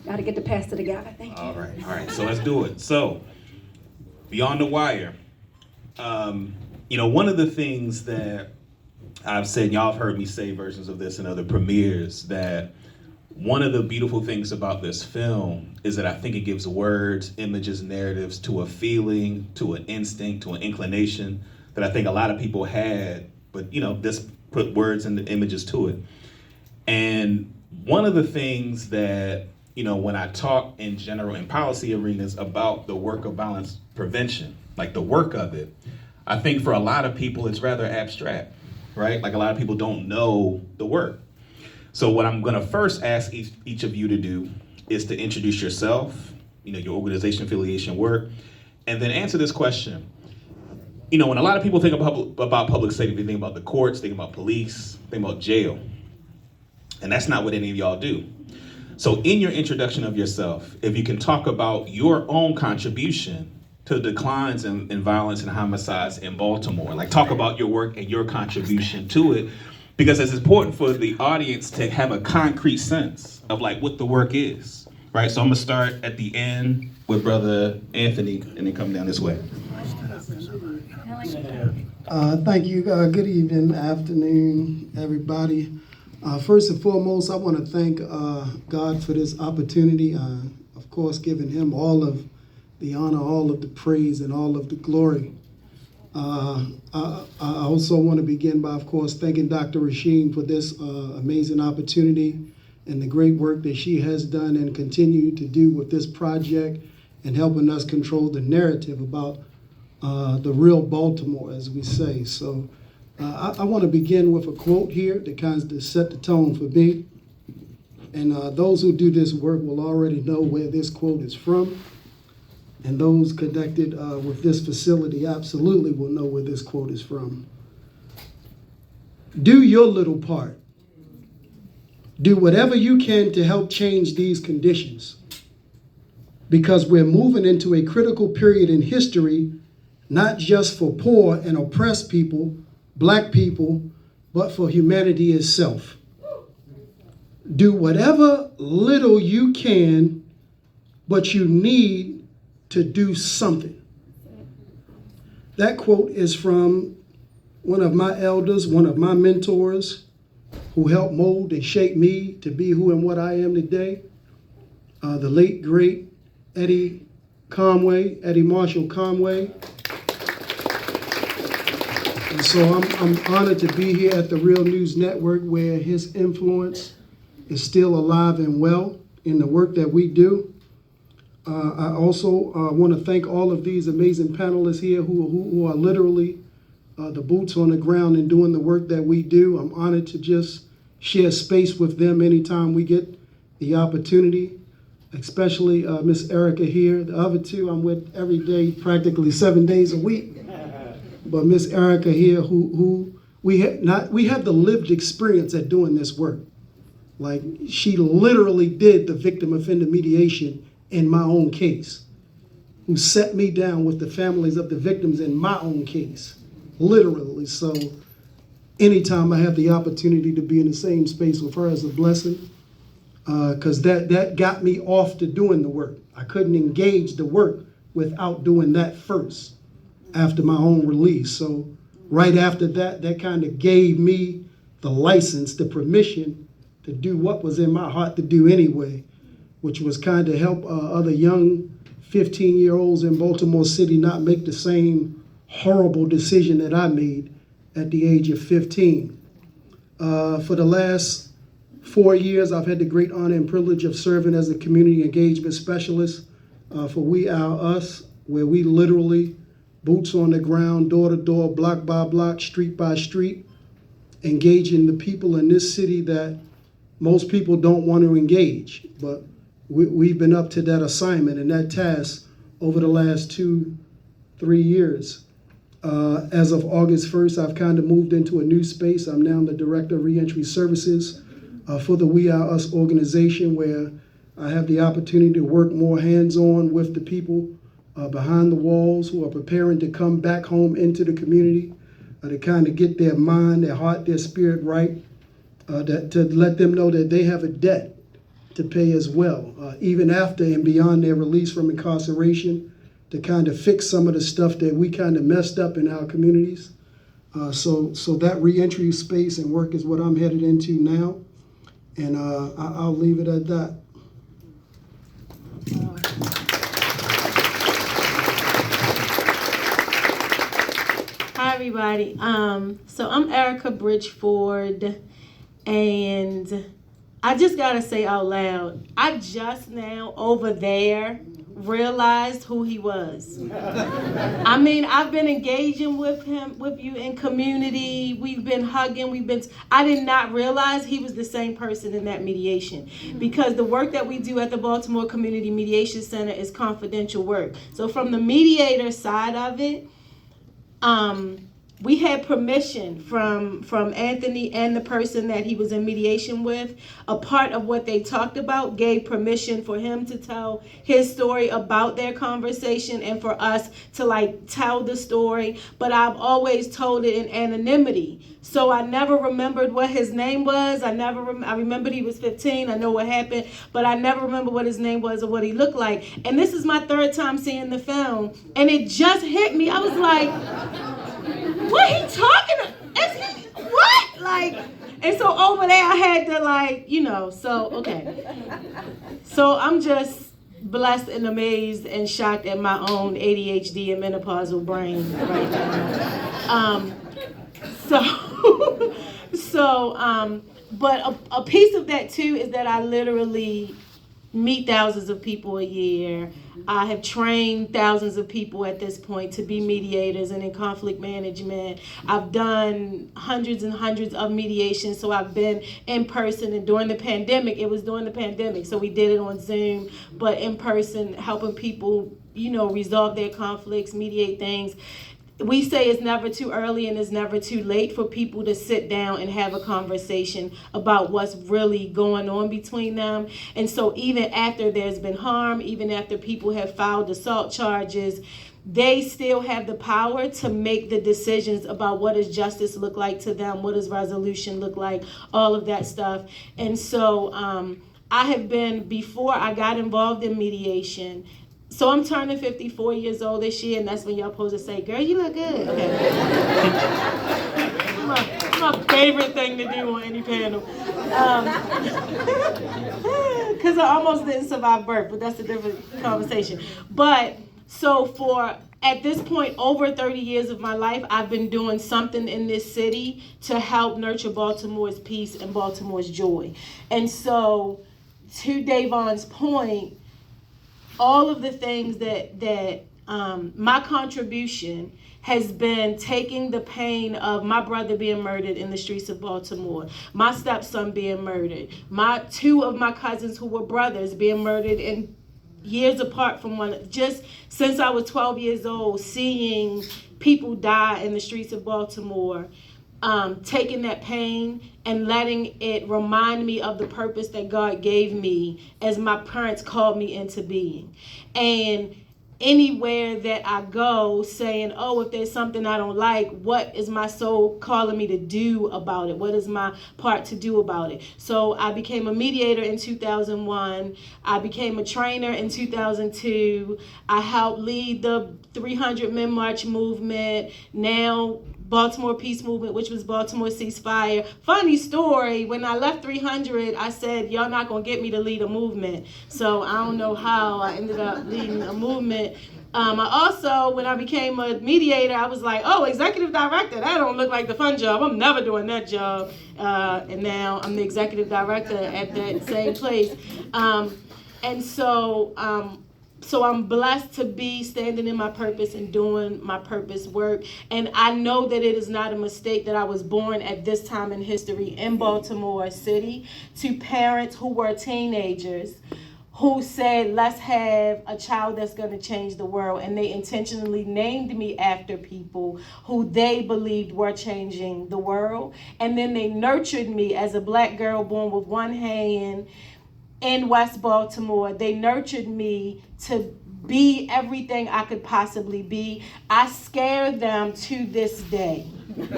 Got to get the pastor the guy. Thank you. All right. So let's do it. So, Beyond the Wire. One of the things that I've said, y'all have heard me say versions of this in other premieres, that one of the beautiful things about this film is that I think it gives words, images, narratives to a feeling, to an instinct, to an inclination that I think a lot of people had, but this put words and images to it. And one of the things that, when I talk in general in policy arenas about the work of violence prevention, like the work of it, I think for a lot of people it's rather abstract, right? Like a lot of people don't know the work. So what I'm gonna first ask each of you to do is to introduce yourself, your organization, affiliation, work, and then answer this question. When a lot of people think about public safety, they think about the courts, they think about police, they think about jail. And that's not what any of y'all do. So in your introduction of yourself, if you can talk about your own contribution to the declines in violence and homicides in Baltimore, like talk about your work and your contribution to it, because it's important for the audience to have a concrete sense of like what the work is, right? So I'm gonna start at the end with Brother Anthony and then come down this way. Thank you. Good evening, afternoon, everybody. First and foremost, I want to thank God for this opportunity. Of course, giving him all of the honor, all of the praise, and all of the glory. I also want to begin by, of course, thanking Dr. Rasheen for this amazing opportunity and the great work that she has done and continue to do with this project and helping us control the narrative about the real Baltimore, as we say. So I want to begin with a quote here that kind of set the tone for me. And those who do this work will already know where this quote is from. And those connected with this facility absolutely will know where this quote is from. Do your little part. Do whatever you can to help change these conditions. Because we're moving into a critical period in history, not just for poor and oppressed people, Black people, but for humanity itself. Do whatever little you can, but you need to do something. That quote is from one of my elders, one of my mentors, who helped mold and shape me to be who and what I am today. The late, great Eddie Marshall Conway. And so I'm honored to be here at the Real News Network, where his influence is still alive and well in the work that we do. I also want to thank all of these amazing panelists here who are literally the boots on the ground and doing the work that we do. I'm honored to just share space with them anytime we get the opportunity, especially Miss Erica here. The other two I'm with every day, practically 7 days a week. But Miss Erica here, who we have the lived experience at doing this work. Like, she literally did the victim offender mediation in my own case, who set me down with the families of the victims in my own case, literally. So anytime I have the opportunity to be in the same space with her is a blessing, because that got me off to doing the work. I couldn't engage the work without doing that first after my own release. So right after that kind of gave me the license, the permission to do what was in my heart to do anyway, which was kind of help other young 15-year-olds in Baltimore City not make the same horrible decision that I made at the age of 15. For the last 4 years, I've had the great honor and privilege of serving as a community engagement specialist for We Our Us, where we literally boots on the ground, door to door, block by block, street by street, engaging the people in this city that most people don't want to engage. But we've been up to that assignment and that task over the last 2-3 years. As of August 1st, I've kind of moved into a new space. I'm now the Director of Reentry Services for the We Are Us organization, where I have the opportunity to work more hands-on with the people behind the walls who are preparing to come back home into the community, to kind of get their mind, their heart, their spirit right, to let them know that they have a debt to pay as well, even after and beyond their release from incarceration, to kind of fix some of the stuff that we kind of messed up in our communities. So that reentry space and work is what I'm headed into now, and I'll leave it at that. Hi everybody. So I'm Erica Bridgeford, and I just gotta say out loud, I just now over there realized who he was. I mean, I've been engaging with you in community. We've been hugging. I did not realize he was the same person in that mediation, because the work that we do at the Baltimore Community Mediation Center is confidential work. So from the mediator side of it, we had permission from Anthony and the person that he was in mediation with. A part of what they talked about gave permission for him to tell his story about their conversation and for us to tell the story. But I've always told it in anonymity. So I never remembered what his name was. I remembered he was 15. I know what happened, but I never remember what his name was or what he looked like. And this is my third time seeing the film, and it just hit me. I was like, what he talking about? Is he what? And so over there I had to so okay. So I'm just blessed and amazed and shocked at my own ADHD and menopausal brain right now. But a piece of that too is that I literally meet thousands of people a year. I have trained thousands of people at this point to be mediators and in conflict management. I've done hundreds and hundreds of mediations, so I've been in person. And during the pandemic, so we did it on Zoom, but in person, helping people, resolve their conflicts, mediate things. We say it's never too early and it's never too late for people to sit down and have a conversation about what's really going on between them. And so even after there's been harm, even after people have filed assault charges, they still have the power to make the decisions about what does justice look like to them, what does resolution look like, all of that stuff. And so I have been, before I got involved in mediation, so I'm turning 54 years old this year, and that's when y'all supposed to say, girl, you look good. Okay. my favorite thing to do on any panel. Because I almost didn't survive birth, but that's a different conversation. But so for, at this point, over 30 years of my life, I've been doing something in this city to help nurture Baltimore's peace and Baltimore's joy. And so, to Davon's point, all of the things that my contribution has been taking the pain of my brother being murdered in the streets of Baltimore, my stepson being murdered, two of my cousins who were brothers being murdered in years apart from one, just since I was 12 years old, seeing people die in the streets of Baltimore. Taking that pain and letting it remind me of the purpose that God gave me as my parents called me into being. And anywhere that I go saying, oh, if there's something I don't like, what is my soul calling me to do about it? What is my part to do about it? So I became a mediator in 2001. I became a trainer in 2002. I helped lead the 300 Men March movement. Now Baltimore Peace Movement, which was Baltimore Ceasefire. Funny story, when I left 300, I said, y'all not gonna get me to lead a movement. So I don't know how I ended up leading a movement. I also, when I became a mediator, I was like, oh, executive director, that don't look like the fun job. I'm never doing that job. And now I'm the executive director at that same place. So I'm blessed to be standing in my purpose and doing my purpose work. And I know that it is not a mistake that I was born at this time in history in Baltimore City to parents who were teenagers who said, let's have a child that's going to change the world. And they intentionally named me after people who they believed were changing the world. And then they nurtured me as a Black girl born with one hand in West Baltimore. They nurtured me to be everything I could possibly be. I scare them to this day. Things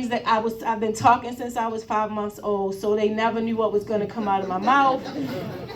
that I've been talking since I was 5 months old, so they never knew what was going to come out of my mouth.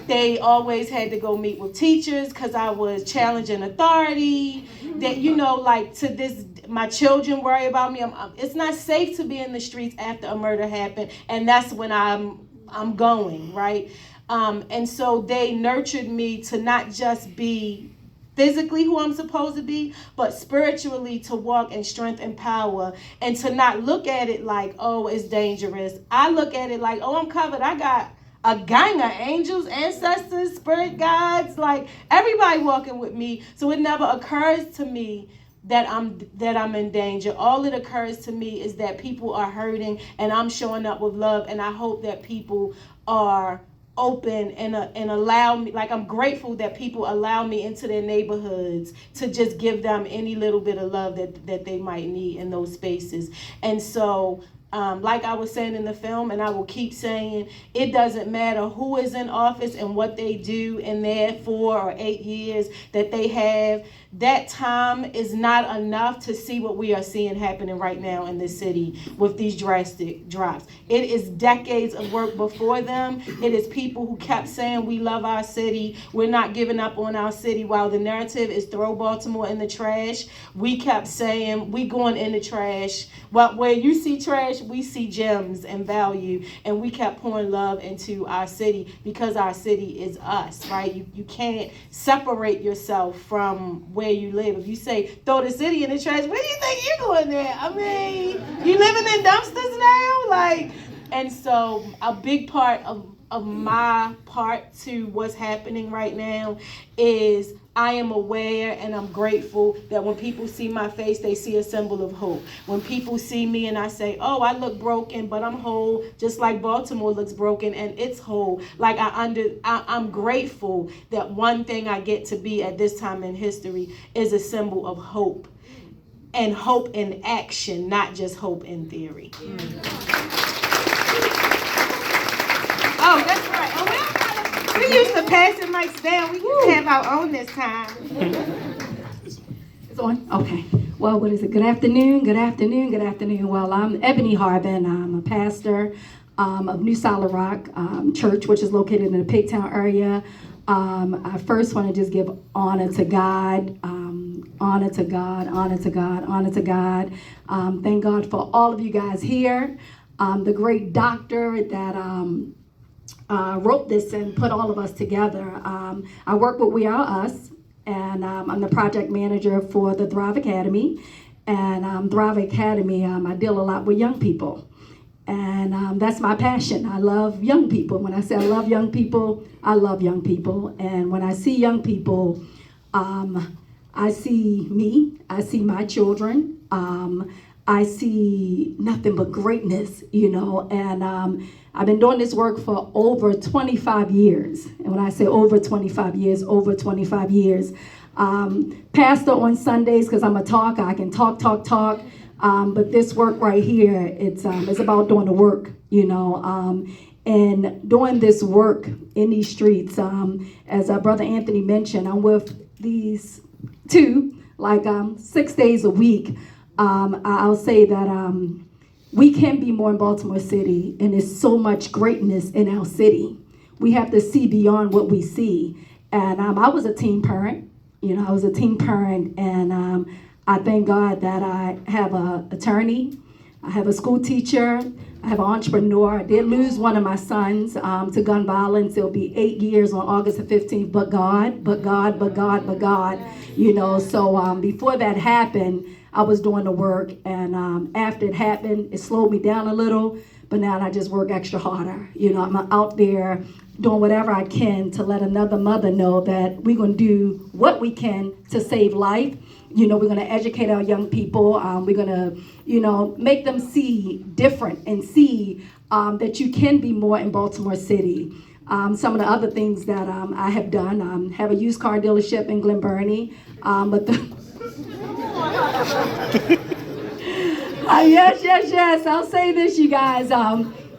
They always had to go meet with teachers because I was challenging authority. That, like to this, my children worry about me. It's not safe to be in the streets after a murder happened, and that's when I'm going, right? And so they nurtured me to not just be physically who I'm supposed to be, but spiritually to walk in strength and power, and to not look at it like, oh, it's dangerous. I look at it like, oh, I'm covered. I got a gang of angels, ancestors, spirit guides, like everybody walking with me. So it never occurs to me that I'm in danger. All it occurs to me is that people are hurting, and I'm showing up with love, and I hope that people are open and allow me, like I'm grateful that people allow me into their neighborhoods to just give them any little bit of love that they might need in those spaces. And so like I was saying in the film, and I will keep saying, it doesn't matter who is in office and what they do in their 4 or 8 years that they have. That time is not enough to see what we are seeing happening right now in this city with these drastic drops. It is decades of work before them. It is people who kept saying, we love our city, we're not giving up on our city, while the narrative is throw Baltimore in the trash. We kept saying, we going in the trash. Well, where you see trash, we see gems and value, and we kept pouring love into our city because our city is us, right? You can't separate yourself from where you live. If you say throw the city in the trash, where do you think you're going there? I mean, you living in dumpsters now? And so a big part of my part to what's happening right now is I am aware and I'm grateful that when people see my face, they see a symbol of hope. When people see me and I say, oh, I look broken, but I'm whole, just like Baltimore looks broken and it's whole. Like I'm grateful that one thing I get to be at this time in history is a symbol of hope, and hope in action, not just hope in theory. Oh, that's right. Oh, we used to pass the mics down. We can have our own this time. It's on? Okay. Well, what is it? Good afternoon, good afternoon, good afternoon. Well, I'm Ebony Harbin. I'm a pastor of New Solid Rock Church, which is located in the Pigtown area. I first want to just give honor to God. Honor to God, honor to God, honor to God. Thank God for all of you guys here. The great doctor that wrote this and put all of us together. I work with We Are Us, and I'm the project manager for the Thrive Academy. And Thrive Academy, I deal a lot with young people. And that's my passion. I love young people. When I say I love young people, I love young people. And when I see young people, I see me, I see my children, I see nothing but greatness, and I've been doing this work for over 25 years. And when I say over 25 years, over 25 years. Pastor on Sundays, because I'm a talker, I can talk. But this work right here, it's about doing the work, and doing this work in these streets. As Brother Anthony mentioned, I'm with these two, 6 days a week. I'll say that we can be more in Baltimore City, and there's so much greatness in our city. We have to see beyond what we see. And I was a teen parent, I was a teen parent, and I thank God that I have an attorney, I have a school teacher, I have an entrepreneur. I did lose one of my sons to gun violence. It'll be 8 years on August the 15th, but God. So before that happened, I was doing the work, and after it happened, it slowed me down a little, but now I just work extra harder. I'm out there doing whatever I can to let another mother know that we're going to do what we can to save life. We're going to educate our young people. We're going to, make them see different and see that you can be more in Baltimore City. Some of the other things that I have done, have a used car dealership in Glen Burnie, yes, I'll say this, you guys.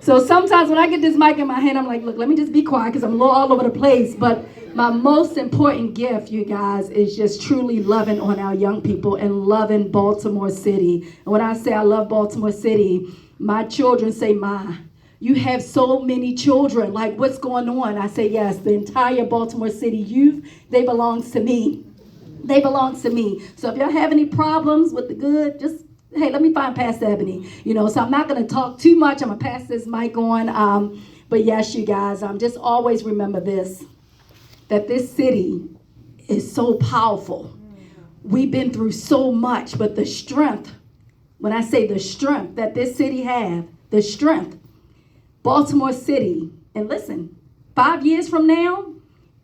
So sometimes when I get this mic in my hand, I'm like, look, let me just be quiet because I'm a little all over the place. But my most important gift, you guys, is just truly loving on our young people and loving Baltimore City. And when I say I love Baltimore City, my children say, Ma, you have so many children. Like, what's going on? I say, yes, the entire Baltimore City youth, they belong to me. They belong to me. So if y'all have any problems with the good, just, hey, let me find Pastor Ebony. So I'm not going to talk too much. I'm going to pass this mic on. But yes, you guys, just always remember this, that this city is so powerful. We've been through so much, but the strength, when I say the strength that this city have, the strength, Baltimore City, and listen, 5 years from now,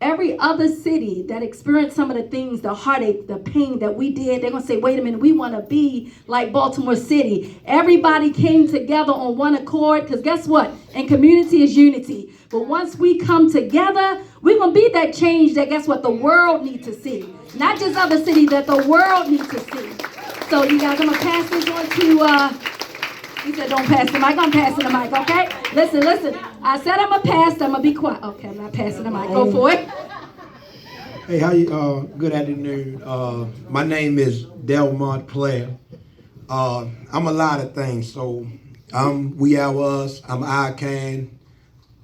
every other city that experienced some of the things, the heartache, the pain that we did, they're going to say, wait a minute, we want to be like Baltimore City. Everybody came together on one accord, because guess what? And community is unity. But once we come together, we're going to be that change that, guess what, the world needs to see. Not just other cities, that the world needs to see. So you guys, I'm going to pass this on to... He said, don't pass the mic. I'm passing the mic, okay? Listen. I said I'm going to pass. I'm going to be quiet. Okay, I'm not passing the mic. Go for it. Hey, how you? Good afternoon. My name is Delmont Player. I'm a lot of things. So I'm We Our Us. I'm ICANN.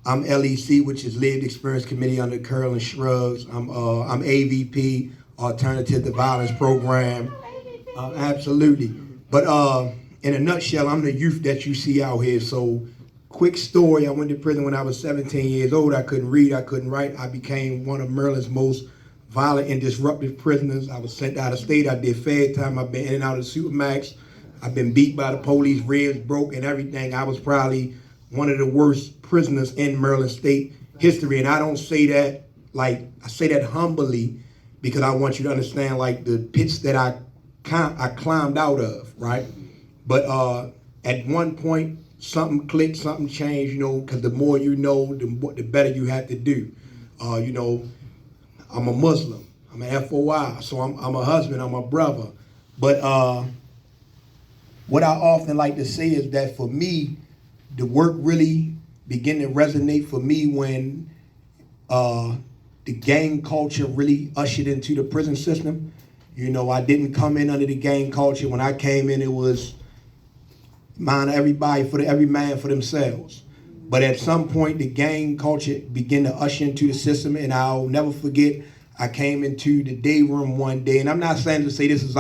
I'm LEC, which is Lived Experience Committee under Curl and Shrugs. I'm AVP, Alternative to Violence Program. Absolutely. But in a nutshell, I'm the youth that you see out here. So quick story, I went to prison when I was 17 years old. I couldn't read, I couldn't write. I became one of Maryland's most violent and disruptive prisoners. I was sent out of state. I did fed time. I've been in and out of Supermax. I've been beat by the police, ribs broke and everything. I was probably one of the worst prisoners in Maryland state history. And I don't say that, I say that humbly because I want you to understand the pits that I climbed out of, right? But at one point, something clicked, something changed, because the more you know, the better you have to do. I'm a Muslim. I'm an FOI, so I'm a husband, I'm a brother. But what I often like to say is that for me, the work really began to resonate for me when the gang culture really ushered into the prison system. I didn't come in under the gang culture. When I came in, it was every man for themselves. But at some point, the gang culture began to usher into the system, and I'll never forget, I came into the day room one day, and I'm not saying to say this is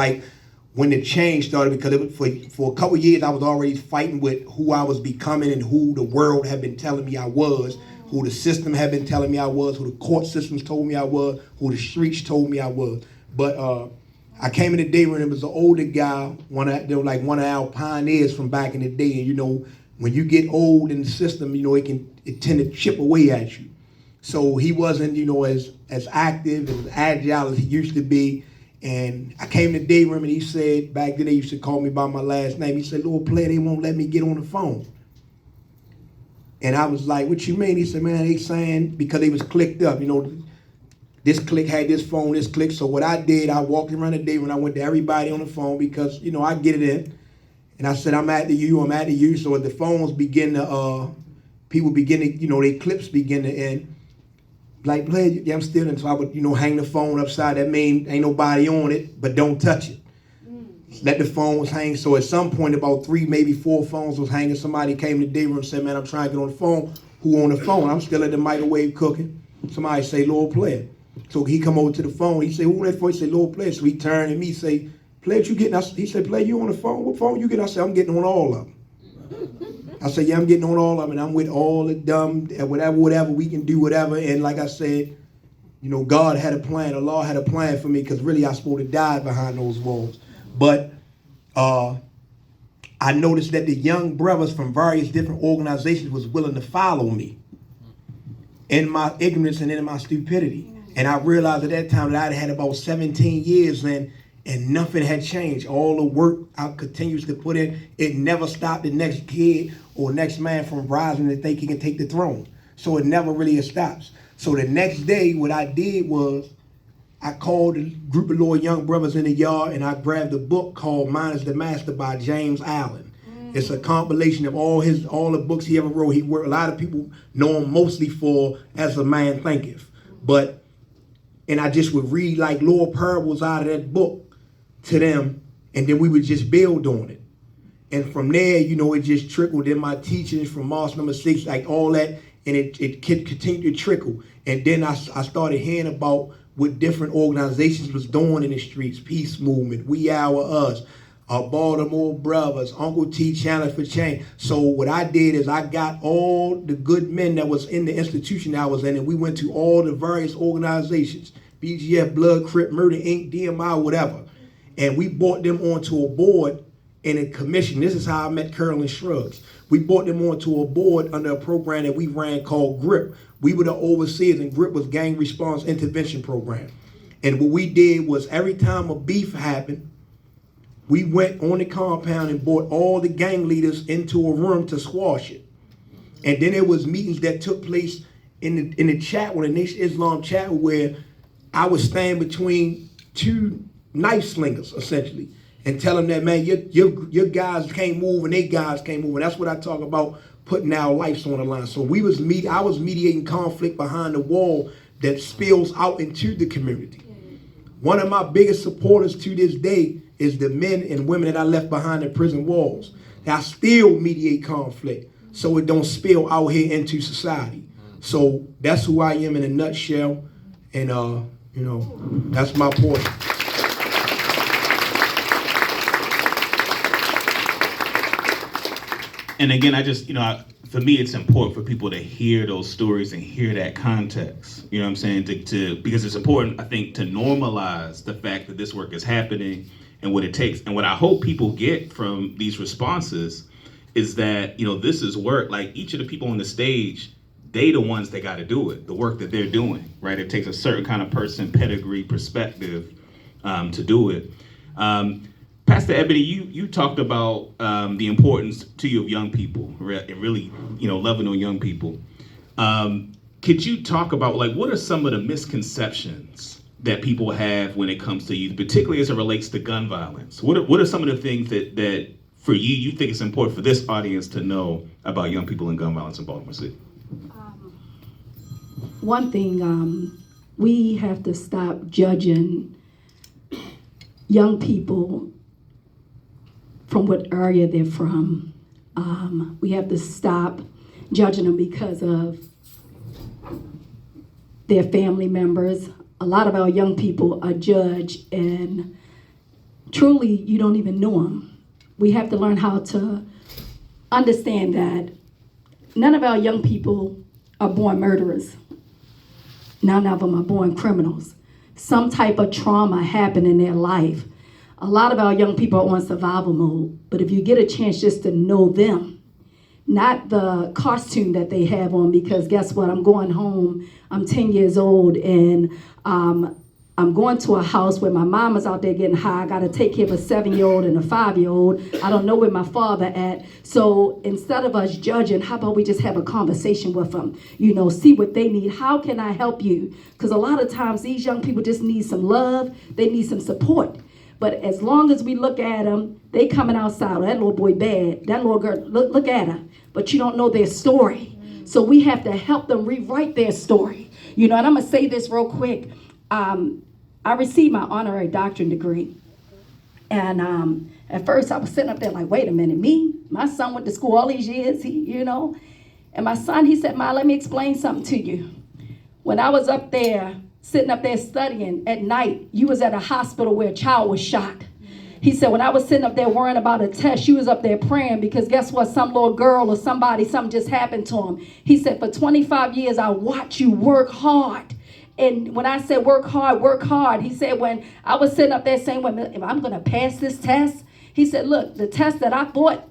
when the change started, because it was for a couple of years, I was already fighting with who I was becoming and who the world had been telling me I was, who the system had been telling me I was, who the court systems told me I was, who the streets told me I was. But I came in the day room, it was an older guy, one of our pioneers from back in the day. And when you get old in the system, it tend to chip away at you. So he wasn't, as active and as agile as he used to be. And I came in the day room and he said, back then they used to call me by my last name. He said, "Little player, they won't let me get on the phone." And I was like, "What you mean?" He said, "Man, they saying," because they was clicked up, this click had this phone, this click. So what I did, I walked around the day when I went to everybody on the phone because, I get it in. And I said, I'm after you. So as the phones begin to, people begin to, their clips begin to end. Play, yeah, I'm still in. So I would, hang the phone upside. That mean ain't nobody on it, but don't touch it. Let the phones hang. So at some point, about 3, maybe 4 phones was hanging. Somebody came to the day room and said, "Man, I'm trying to get on the phone." Who on the phone? I'm still at the microwave cooking. Somebody say, "Little player." So he come over to the phone. He said, "Who that for?" He said, "Little player." So he turned and me say, "Player, you getting?" He said, "Player, you on the phone? What phone you getting?" I said, "I'm getting on all of them." I said, "Yeah, I'm getting on all of them, and I'm with all the dumb, whatever, we can do whatever." And like I said, God had a plan. The law had a plan for me because really I was supposed to die behind those walls. But I noticed that the young brothers from various different organizations was willing to follow me in my ignorance and in my stupidity. And I realized at that time that I'd had about 17 years and nothing had changed. All the work I continues to put in, it never stopped the next kid or next man from rising to think he can take the throne. So it never really stops. So the next day, what I did was I called a group of little young brothers in the yard and I grabbed a book called Mine is the Master by James Allen. It's a compilation of all the books he ever wrote. A lot of people know him mostly for As a Man Thinketh. And I just would read like little parables out of that book to them, and then we would just build on it. And from there, it just trickled in my teachings from Mosque Number 6, like all that, and it continued to trickle. And then I started hearing about what different organizations was doing in the streets: Peace Movement, We Our Us, Baltimore Brothers, Uncle T, Challenge for Change. So what I did is I got all the good men that was in the institution I was in, and we went to all the various organizations, BGF, Blood, Crip, Murder, Inc., DMI, whatever. And we brought them onto a board and a commission. This is how I met Carolyn Shrugs. We brought them onto a board under a program that we ran called GRIP. We were the overseers, and GRIP was Gang Response Intervention Program. And what we did was every time a beef happened, we went on the compound and brought all the gang leaders into a room to squash it. And then there was meetings that took place in the chat, with the Nation of Islam chat, where I would stand between two knife slingers, essentially, and tell them that, man, your guys can't move and they guys can't move. And that's what I talk about, putting our lives on the line. So I was mediating conflict behind the wall that spills out into the community. One of my biggest supporters to this day is the men and women that I left behind the prison walls. I still mediate conflict so it don't spill out here into society. So that's who I am in a nutshell. And, that's my point. And again, for me, it's important for people to hear those stories and hear that context. You know what I'm saying? Because it's important, I think, to normalize the fact that this work is happening and what it takes. And what I hope people get from these responses is that, this is work. Like, each of the people on the stage, they the ones that got to do it, the work that they're doing, right? It takes a certain kind of person, pedigree, perspective to do it. Pastor Ebony, you talked about the importance to you of young people, and really, loving on young people. Could you talk about, what are some of the misconceptions that people have when it comes to youth, particularly as it relates to gun violence? What are some of the things that for you think it's important for this audience to know about young people and gun violence in Baltimore City? One thing, we have to stop judging young people from what area they're from. We have to stop judging them because of their family members. A lot of our young people are judged, and truly, you don't even know them. We have to learn how to understand that none of our young people are born murderers. None of them are born criminals. Some type of trauma happened in their life. A lot of our young people are on survival mode, but if you get a chance just to know them, not the costume that they have on, because guess what? I'm going home, I'm 10 years old, and I'm going to a house where my mama's out there getting high. I got to take care of a 7-year-old and a 5-year-old. I don't know where my father at. So instead of us judging, how about we just have a conversation with them? See what they need. How can I help you? Because a lot of times these young people just need some love. They need some support. But as long as we look at them, they coming outside. That little boy bad. That little girl, look at her. But you don't know their story. So we have to help them rewrite their story. And I'm going to say this real quick. I received my honorary doctorate degree. And at first I was sitting up there like, wait a minute, me? My son went to school all these years, And my son, he said, Ma, let me explain something to you. When I was up there, sitting up there studying at night, you was at a hospital where a child was shot. He said, when I was sitting up there worrying about a test, you was up there praying because guess what? Some little girl or something just happened to him. He said, for 25 years, I watched you work hard. And when I said work hard, he said, when I was sitting up there saying, well, if I'm going to pass this test, he said, look, the test that I thought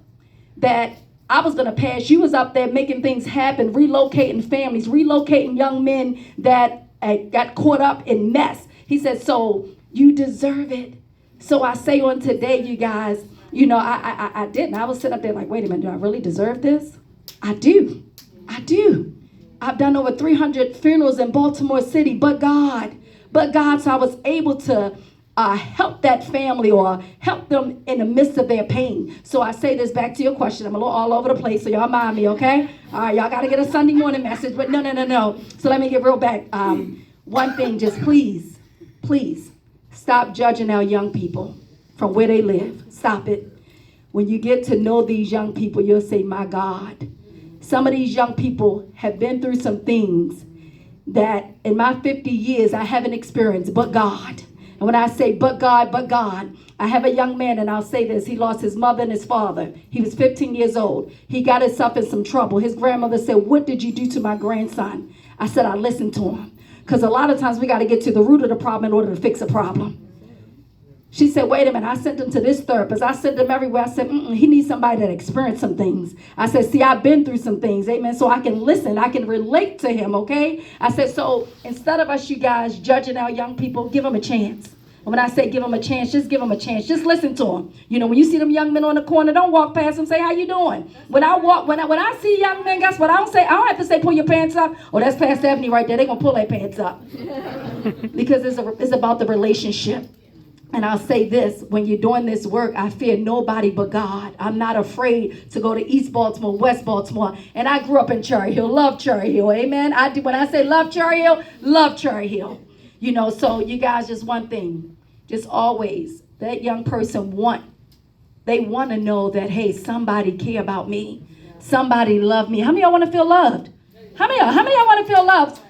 that I was going to pass, you was up there making things happen, relocating families, relocating young men that got caught up in mess. He said, so you deserve it. So I say on today, you guys, I didn't. I was sitting up there like, wait a minute, do I really deserve this? I do. I've done over 300 funerals in Baltimore City, but God. So I was able to help that family or help them in the midst of their pain. So I say this back to your question. I'm a little all over the place, so y'all mind me, okay? All right, y'all got to get a Sunday morning message, but no. So let me get real back. One thing, just please, stop judging our young people from where they live. Stop it. When you get to know these young people, you'll say, my God, some of these young people have been through some things that in my 50 years I haven't experienced, but God. And when I say, but God, I have a young man, and I'll say this, he lost his mother and his father. He was 15 years old. He got himself in some trouble. His grandmother said, what did you do to my grandson? I said, I listened to him. Because a lot of times we got to get to the root of the problem in order to fix a problem. She said, wait a minute, I sent him to this therapist. I sent him everywhere. I said, he needs somebody that experienced some things. I said, see, I've been through some things, amen, so I can listen. I can relate to him, okay? I said, so instead of us, you guys, judging our young people, give them a chance. And when I say give them a chance, just give them a chance. Just listen to them. You know, when you see them young men on the corner, don't walk past them, say, how you doing? When I see young men, guess what? I don't have to say, pull your pants up. Oh, that's Pastor Ebony right there. They're going to pull their pants up. Because it's about the relationship. And I'll say this, when you're doing this work, I fear nobody but God. I'm not afraid to go to East Baltimore, West Baltimore. And I grew up in Cherry Hill, love Cherry Hill, amen? When I say love Cherry Hill, love Cherry Hill. You know, so you guys, just one thing, just always, that young person they want to know that, hey, somebody care about me. Somebody love me. How many of y'all want to feel loved? How many of y'all want to feel loved?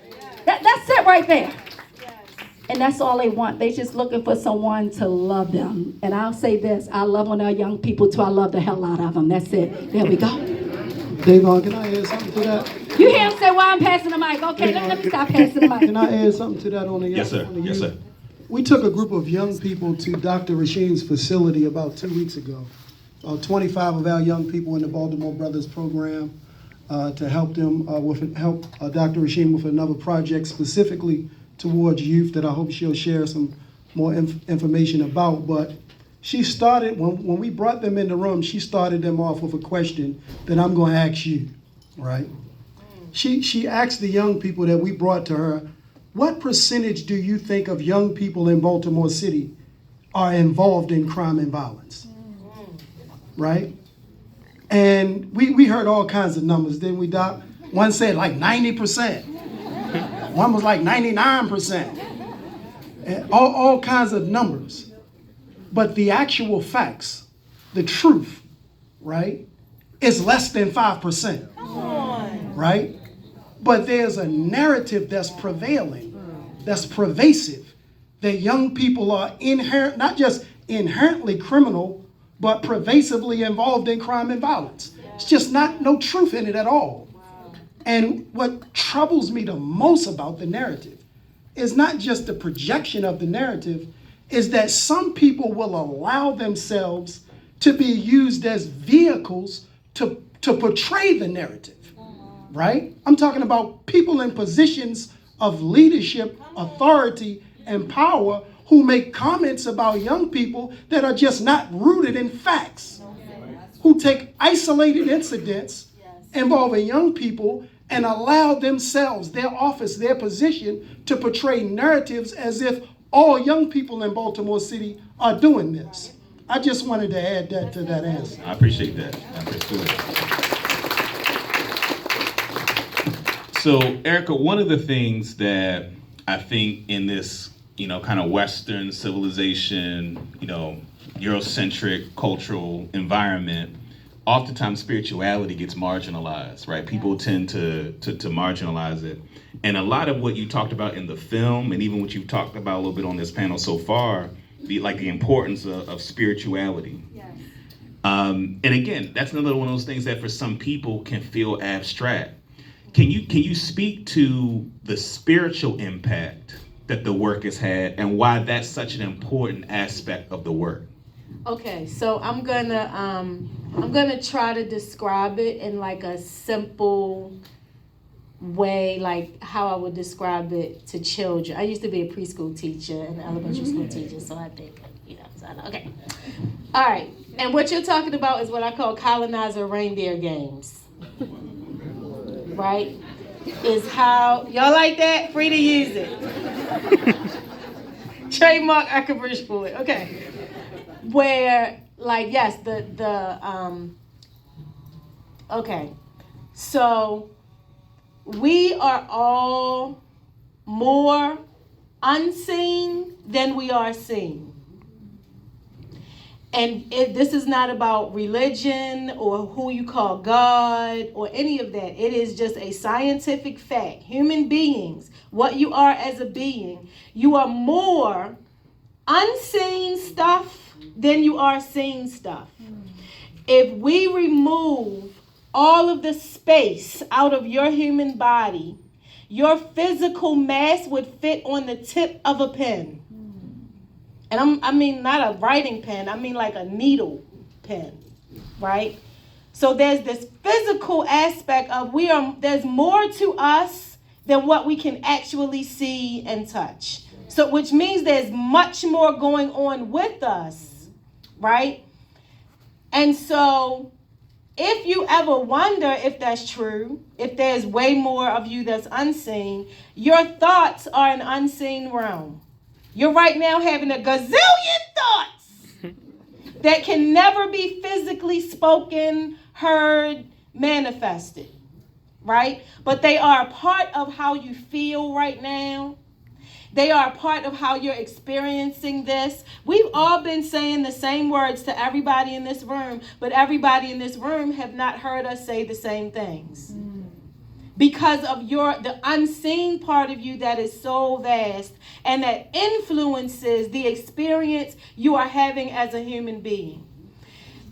That's it right there. And that's all they want. They just looking for someone to love them. And I'll say this, I love on our young people too. I love the hell out of them. That's it. There we go. Davon, can I add something to that? You hear him say, well, I'm passing the mic. Okay, let me stop passing the mic. Can I add something to that on the Yes, sir. on the Yes, youth? sir. We took a group of young people to Dr. Rasheen's facility about 2 weeks ago. 25 of our young people in the Baltimore Brothers program to help them help Dr. Rasheen with another project specifically towards youth that I hope she'll share some more information about. But she started, when we brought them in the room, she started them off with a question that I'm going to ask you, right? She asked the young people that we brought to her, what percentage do you think of young people in Baltimore City are involved in crime and violence? Right? And we heard all kinds of numbers, didn't we, Doc? One said like 90%. One was like 99%. And all kinds of numbers. But the actual facts, the truth, right, is less than 5%. Come on. Right? But there's a narrative that's prevailing, that's pervasive, that young people are not just inherently criminal, but pervasively involved in crime and violence. It's just no truth in it at all. And what troubles me the most about the narrative is not just the projection of the narrative, is that some people will allow themselves to be used as vehicles to portray the narrative, right? I'm talking about people in positions of leadership, authority, and power who make comments about young people that are just not rooted in facts, who take isolated incidents involving young people and allow themselves, their office, their position to portray narratives as if all young people in Baltimore City are doing this. I just wanted to add that to that answer. I appreciate that. That's good. So, Erica, one of the things that I think in this, kind of Western civilization, Eurocentric cultural environment, oftentimes spirituality gets marginalized, right? People tend to marginalize it. And a lot of what you talked about in the film, and even what you've talked about a little bit on this panel so far, the importance of spirituality. Yes. And again, that's another one of those things that for some people can feel abstract. Can you speak to the spiritual impact that the work has had and why that's such an important aspect of the work? Okay, so I'm gonna try to describe it in like a simple way, like how I would describe it to children. I used to be a preschool teacher and an elementary school teacher, so I think, okay. All right, and what you're talking about is what I call colonizer reindeer games, right? Is how, y'all like that? Free to use it. Trademark Eka Bridgeport. Okay. Where, like, yes, okay. So, we are all more unseen than we are seen. And this is not about religion or who you call God or any of that. It is just a scientific fact. Human beings, what you are as a being, you are more unseen stuff than you are seen stuff. If we remove all of the space out of your human body, your physical mass would fit on the tip of a pen. And I mean not a writing pen, I mean like a needle pen, right? So there's this physical aspect of there's more to us than what we can actually see and touch. So which means there's much more going on with us, right? And so if you ever wonder if that's true, if there's way more of you that's unseen, your thoughts are an unseen realm. You're right now having a gazillion thoughts that can never be physically spoken, heard, manifested, right? But they are a part of how you feel right now. They are a part of how you're experiencing this. We've all been saying the same words to everybody in this room, but everybody in this room have not heard us say the same things. Because of the unseen part of you that is so vast and that influences the experience you are having as a human being.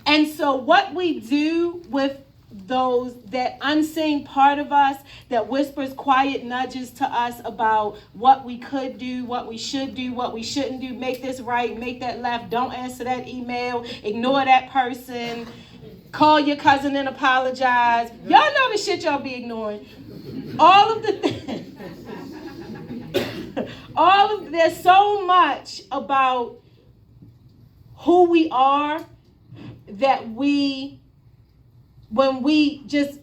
And so what we do with that unseen part of us that whispers quiet nudges to us about what we could do, what we should do, what we shouldn't do, make this right, make that left, don't answer that email, ignore that person, call your cousin and apologize. Y'all know the shit y'all be ignoring. There's so much about who we are that when we just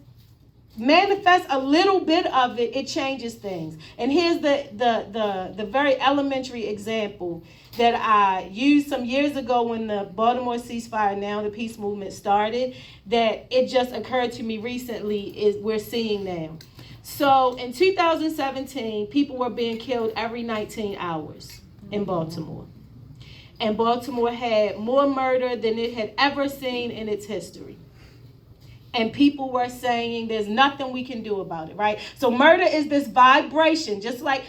manifest a little bit of it, it changes things. And here's the very elementary example that I used some years ago when the Baltimore ceasefire, now the peace movement started, that it just occurred to me recently is we're seeing now. So in 2017, people were being killed every 19 hours in Baltimore. And Baltimore had more murder than it had ever seen in its history. And people were saying there's nothing we can do about it, right? So murder is this vibration,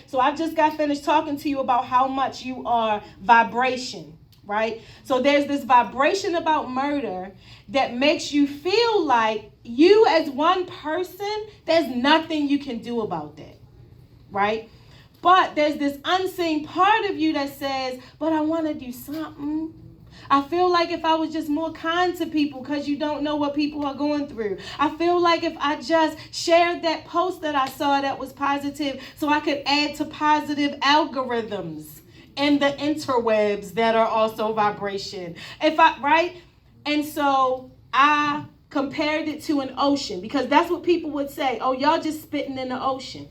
so I just got finished talking to you about how much you are vibration, right? So there's this vibration about murder that makes you feel like you as one person, there's nothing you can do about that, right? But there's this unseen part of you that says, but I want to do something. I feel like if I was just more kind to people, because you don't know what people are going through. I feel like if I just shared that post that I saw that was positive, so I could add to positive algorithms in the interwebs that are also vibration. Right? And so I compared it to an ocean, because that's what people would say. Oh, y'all just spitting in the ocean.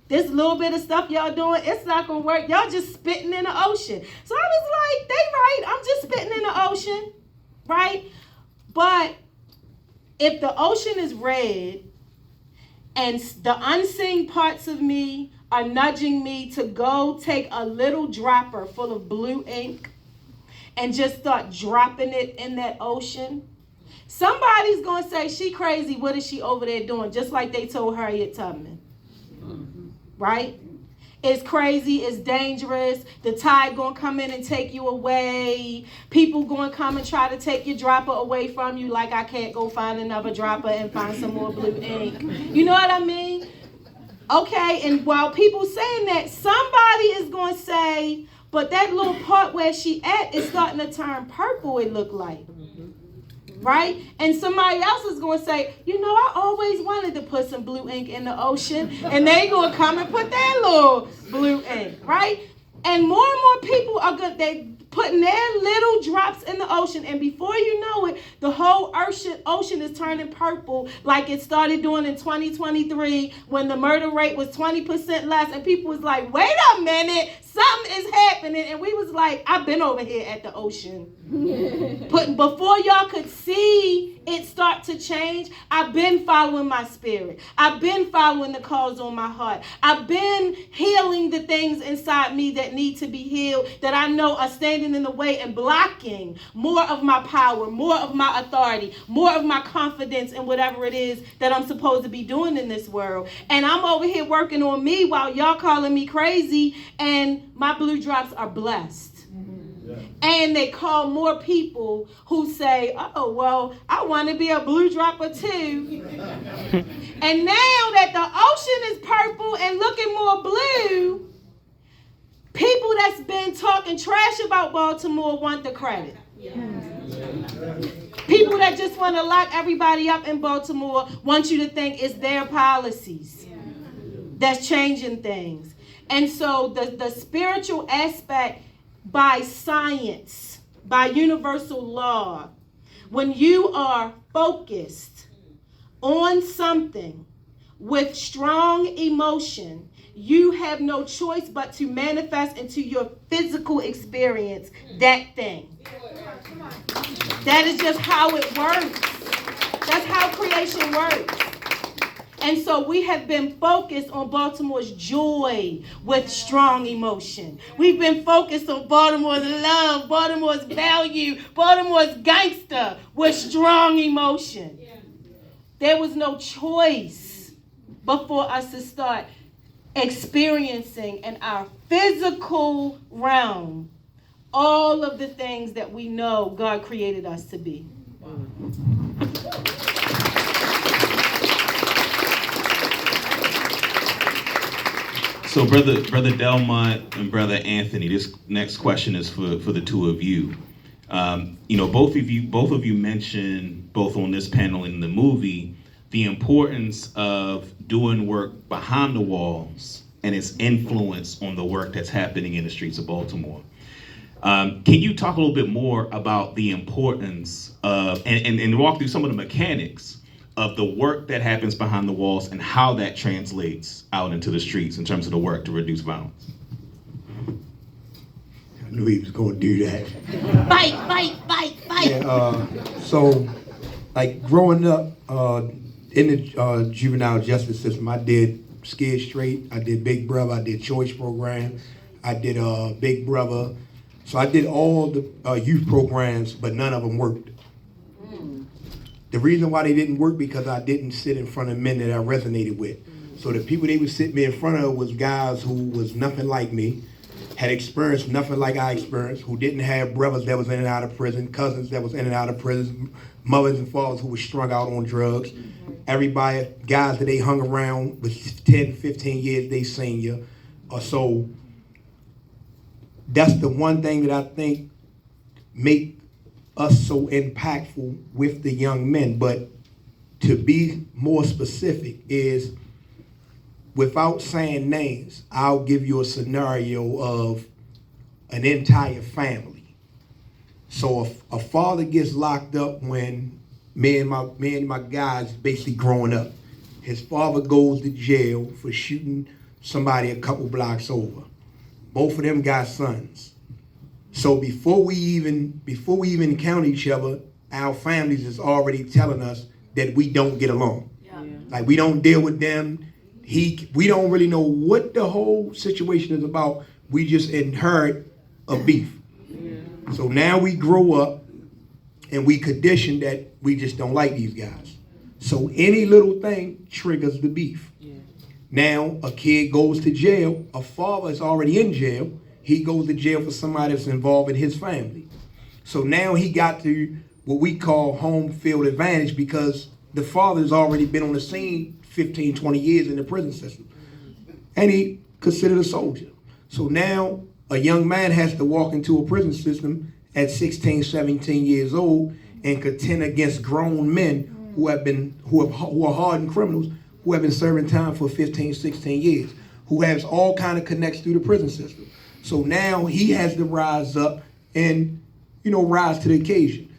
This little bit of stuff y'all doing, it's not going to work. Y'all just spitting in the ocean. So I was like, they right. I'm just spitting in the ocean, right? But if the ocean is red and the unseen parts of me are nudging me to go take a little dropper full of blue ink and just start dropping it in that ocean, somebody's going to say, she crazy. What is she over there doing? Just like they told Harriet Tubman. Right? It's crazy, it's dangerous, the tide gonna come in and take you away, people gonna come and try to take your dropper away from you like I can't go find another dropper and find some more blue ink. You know what I mean? Okay, and while people saying that, somebody is gonna say, but that little part where she at is starting to turn purple, it look like. Right? And somebody else is going to say, you know, I always wanted to put some blue ink in the ocean. And they going to come and put their little blue ink, right? And more people are they putting their little drops in the ocean. And before you know it, the whole ocean is turning purple like it started doing in 2023 when the murder rate was 20% less. And people was like, wait a minute, something is happening. And we was like, I've been over here at the ocean. Before y'all could see it start to change, I've been following my spirit. I've been following the calls on my heart. I've been healing the things inside me that need to be healed, that I know are standing in the way and blocking more of my power, more of my authority, more of my confidence in whatever it is that I'm supposed to be doing in this world. And I'm over here working on me while y'all calling me crazy, and my blue drops are blessed. And they call more people who say, oh, well, I want to be a blue dropper too. And now that the ocean is purple and looking more blue, people that's been talking trash about Baltimore want the credit. People that just want to lock everybody up in Baltimore want you to think it's their policies that's changing things. And so the spiritual aspect, by science, by universal law, when you are focused on something with strong emotion, you have no choice but to manifest into your physical experience that thing. That is just how it works. That's how creation works. And so we have been focused on Baltimore's joy with strong emotion. We've been focused on Baltimore's love, Baltimore's value, Baltimore's gangster with strong emotion. There was no choice but for us to start experiencing in our physical realm all of the things that we know God created us to be. So, brother Delmont and brother Anthony, this next question is for the two of you. Both of you mentioned, both on this panel and in the movie, the importance of doing work behind the walls and its influence on the work that's happening in the streets of Baltimore. Can you talk a little bit more about the importance of, and walk through some of the mechanics of the work that happens behind the walls and how that translates out into the streets in terms of the work to reduce violence? I knew he was going to do that. Fight. Yeah, so, like, growing up in the juvenile justice system, I did Scared Straight, I did Big Brother, I did Choice Program, I did Big Brother. So I did all the youth programs, but none of them worked. The reason why they didn't work because I didn't sit in front of men that I resonated with. So the people they would sit me in front of was guys who was nothing like me, had experienced nothing like I experienced, who didn't have brothers that was in and out of prison, cousins that was in and out of prison, mothers and fathers who were strung out on drugs. Everybody, guys that they hung around with 10, 15 years, they senior. So that's the one thing that I think make us so impactful with the young men. But to be more specific is, without saying names, I'll give you a scenario of an entire family. So a father gets locked up when me and my guys basically growing up. His father goes to jail for shooting somebody a couple blocks over. Both of them got sons. So before we even encounter each other, our families is already telling us that we don't get along. Yeah. Like, we don't deal with them. We don't really know what the whole situation is about. We just inherit a beef. Yeah. So now we grow up and we condition that we just don't like these guys. So any little thing triggers the beef. Yeah. Now a kid goes to jail. A father is already in jail. He goes to jail for somebody that's involved in his family. So now he got to what we call home field advantage because the father's already been on the scene 15, 20 years in the prison system. And he considered a soldier. So now a young man has to walk into a prison system at 16, 17 years old and contend against grown men who are hardened criminals, who have been serving time for 15, 16 years, who has all kind of connects through the prison system. So now he has to rise up and, rise to the occasion.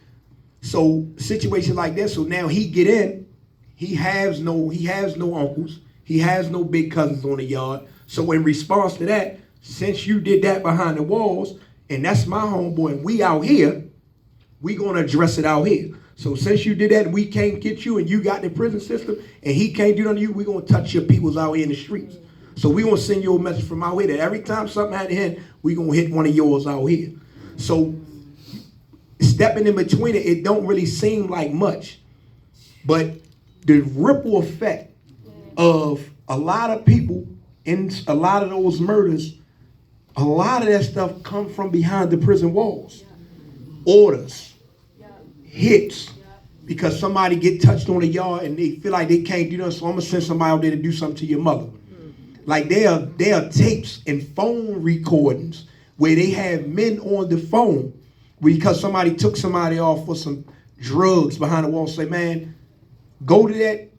So situation like that, so now he get in, he has no uncles, he has no big cousins on the yard. So in response to that, since you did that behind the walls, and that's my homeboy, and we out here, we gonna address it out here. So since you did that and we can't get you and you got the prison system and he can't do nothing to you, we gonna touch your peoples out here in the streets. So we gonna send you a message from out here that every time something had to hit, we gonna hit one of yours out here. So stepping in between it, it don't really seem like much. But the ripple effect of a lot of people in a lot of those murders, a lot of that stuff come from behind the prison walls. Orders, hits, because somebody get touched on the yard and they feel like they can't do nothing, so I'm gonna send somebody out there to do something to your mother. Like there are tapes and phone recordings where they have men on the phone because somebody took somebody off for some drugs behind the wall. Say, man, go to that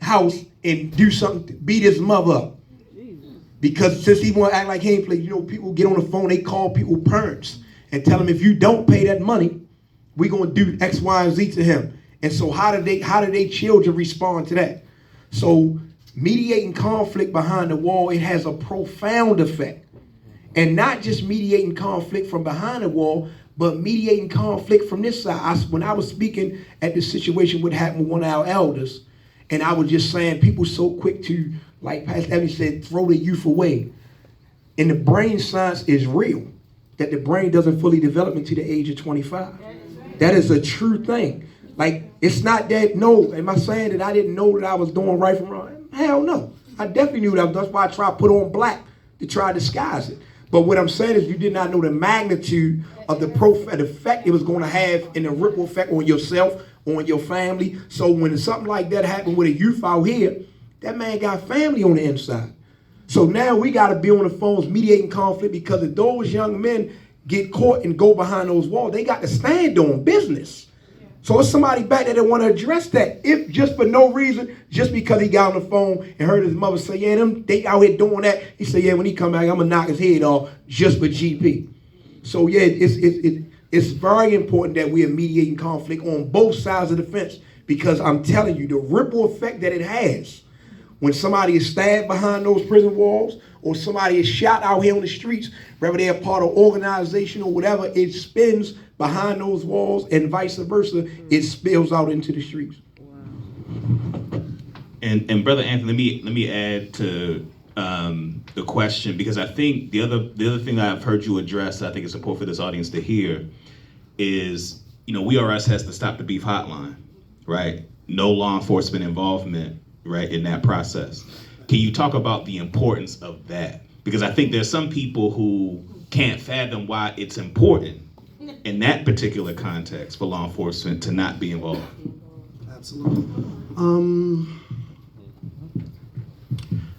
house and do something, beat his mother up. Because since he want to act like he ain't play, people get on the phone, they call people parents and tell them if you don't pay that money, we gonna do X, Y, and Z to him. And so how do they children respond to that? So mediating conflict behind the wall, it has a profound effect. And not just mediating conflict from behind the wall, but mediating conflict from this side. When I was speaking at the situation what happened with one of our elders, and I was just saying people so quick to, like Pastor Evans said, throw the youth away. And the brain science is real, that the brain doesn't fully develop until the age of 25. That is a true thing. Like, it's not that, no, am I saying that I didn't know that I was doing right from wrong? Hell no. I definitely knew that. That's why I tried to put on black to try to disguise it. But what I'm saying is you did not know the magnitude of the effect it was going to have and the ripple effect on yourself, on your family. So when something like that happened with a youth out here, that man got family on the inside. So now we got to be on the phones mediating conflict, because if those young men get caught and go behind those walls, they got to stand on business. So it's somebody back there that want to address that. If just for no reason, just because he got on the phone and heard his mother say, yeah, they out here doing that. He said, yeah, when he come back, I'm going to knock his head off just for GP. So yeah, it's very important that we are mediating conflict on both sides of the fence, because I'm telling you, the ripple effect that it has when somebody is stabbed behind those prison walls, or somebody is shot out here on the streets, whether they're part of organization or whatever, it spins behind those walls, and vice versa, it spills out into the streets. And Brother Anthony, let me add to the question, because I think the other thing that I've heard you address, I think it's important for this audience to hear, is WeRS has the Stop the Beef hotline, right? No law enforcement involvement, right, in that process. Can you talk about the importance of that? Because I think there's some people who can't fathom why it's important in that particular context for law enforcement to not be involved. Absolutely.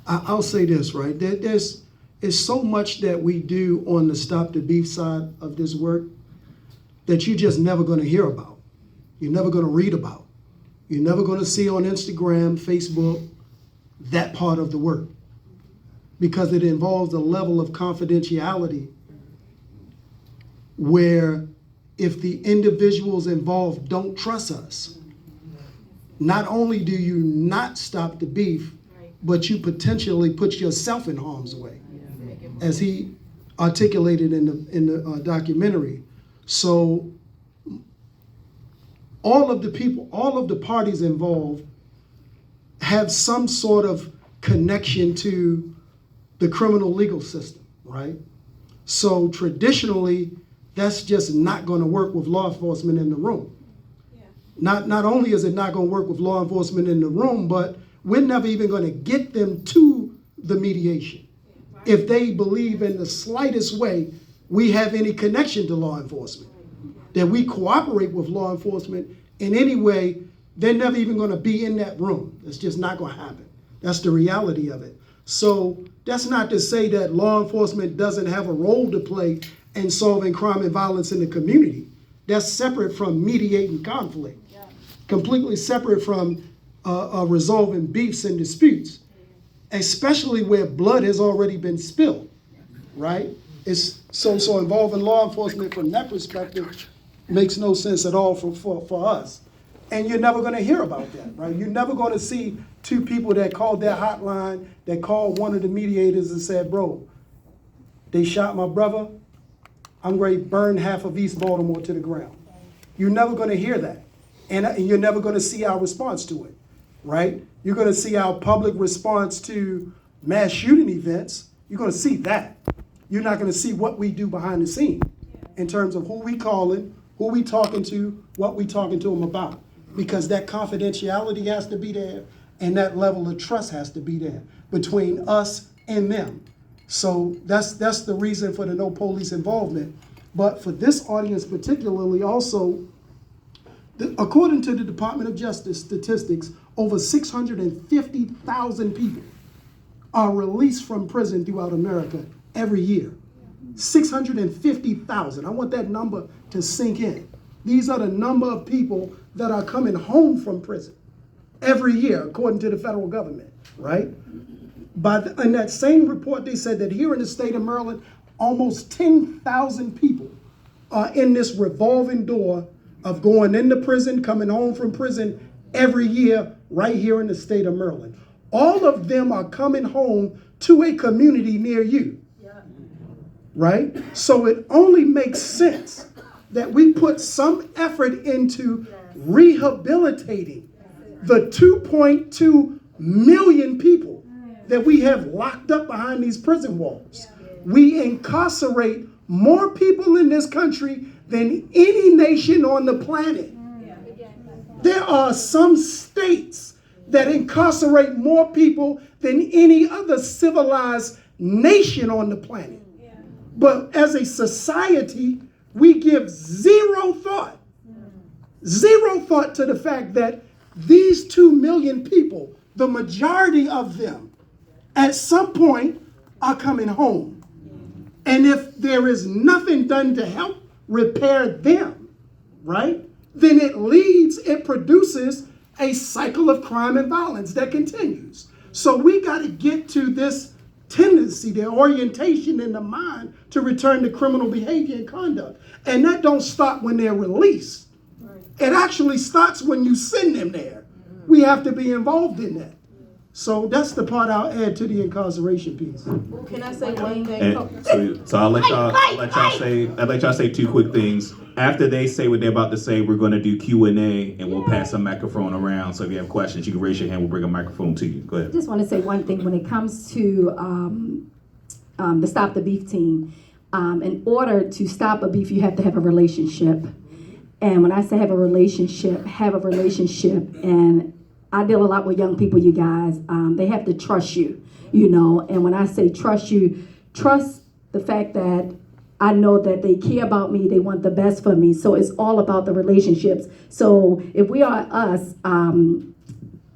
I'll say this, right? There's so much that we do on the Stop the Beef side of this work that you're just never going to hear about. You're never going to read about. You're never going to see on Instagram, Facebook, that part of the work, because it involves a level of confidentiality where if the individuals involved don't trust us, not only do you not stop the beef, but you potentially put yourself in harm's way, as he articulated in the documentary. So all of the parties involved have some sort of connection to the criminal legal system, right? So traditionally, that's just not going to work with law enforcement in the room. Yeah. Not only is it not going to work with law enforcement in the room, but we're never even going to get them to the mediation if they believe in the slightest way we have any connection to law enforcement, that we cooperate with law enforcement in any way. They're never even going to be in that room. It's just not going to happen. That's the reality of it. So that's not to say that law enforcement doesn't have a role to play in solving crime and violence in the community. That's separate from mediating conflict, completely separate from resolving beefs and disputes, especially where blood has already been spilled, right? It's so involving law enforcement from that perspective makes no sense at all for us. And you're never going to hear about that, right? You're never going to see two people that called that hotline, that called one of the mediators and said, bro, they shot my brother, I'm ready to burn half of East Baltimore to the ground. You're never going to hear that. And you're never going to see our response to it, right? You're going to see our public response to mass shooting events. You're going to see that. You're not going to see what we do behind the scene in terms of who we calling, who we talking to, what we talking to them about. Because that confidentiality has to be there and that level of trust has to be there between us and them. So that's the reason for the no police involvement. But for this audience particularly also, according to the Department of Justice statistics, over 650,000 people are released from prison throughout America every year. 650,000. I want that number to sink in. These are the number of people that are coming home from prison every year, according to the federal government, right? But in that same report, they said that here in the state of Maryland, almost 10,000 people are in this revolving door of going into prison, coming home from prison every year right here in the state of Maryland. All of them are coming home to a community near you, right? So it only makes sense that we put some effort into rehabilitating the 2.2 million people that we have locked up behind these prison walls. We incarcerate more people in this country than any nation on the planet. There are some states that incarcerate more people than any other civilized nation on the planet. But as a society, we give zero thought to the fact that these 2 million people, the majority of them, at some point are coming home. And if there is nothing done to help repair them, right, then it produces a cycle of crime and violence that continues. So we got to get to this tendency, the orientation in the mind to return to criminal behavior and conduct. And that don't stop when they're released. It actually starts when you send them there. We have to be involved in that. So that's the part I'll add to the incarceration piece. Can I say one thing? And so I'll let y'all say two quick things. After they say what they're about to say, we're going to do Q&A and we'll pass a microphone around. So if you have questions, you can raise your hand. We'll bring a microphone to you. Go I ahead. just want to say one thing when it comes to the Stop the Beef team. In order to stop a beef, you have to have a relationship. And when I say have a relationship, and I deal a lot with young people, you guys. They have to trust you, you know. And when I say trust you, trust the fact that I know that they care about me, they want the best for me. So it's all about the relationships. So if we are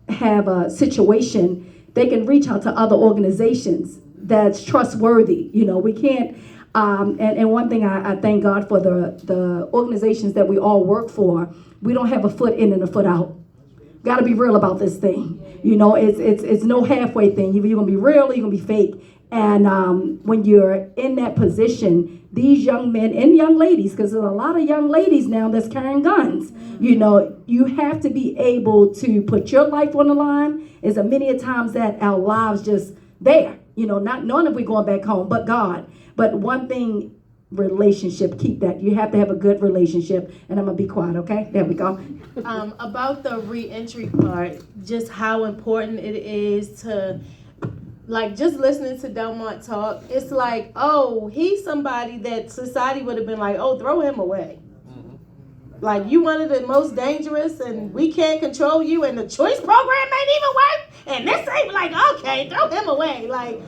have a situation, they can reach out to other organizations that's trustworthy. You know, we can't. And one thing I thank God for the organizations that we all work for. We don't have a foot in and a foot out. Got to be real about this thing. You know, it's no halfway thing. Either you're gonna be real or you're gonna be fake. And when you're in that position, these young men and young ladies, because there's a lot of young ladies now that's carrying guns, you know, you have to be able to put your life on the line. Is a many a times that our lives just there, you know, not knowing if we're going back home, but God. But one thing, relationship, keep that. You have to have a good relationship. And I'm gonna be quiet, okay? There we go. About the re-entry part, just how important it is to, like, just listening to Delmont talk, it's like, oh, he's somebody that society would have been like, oh, throw him away. Like, you one of the most dangerous and we can't control you and the choice program ain't even work. And this ain't like, okay, throw him away. Like,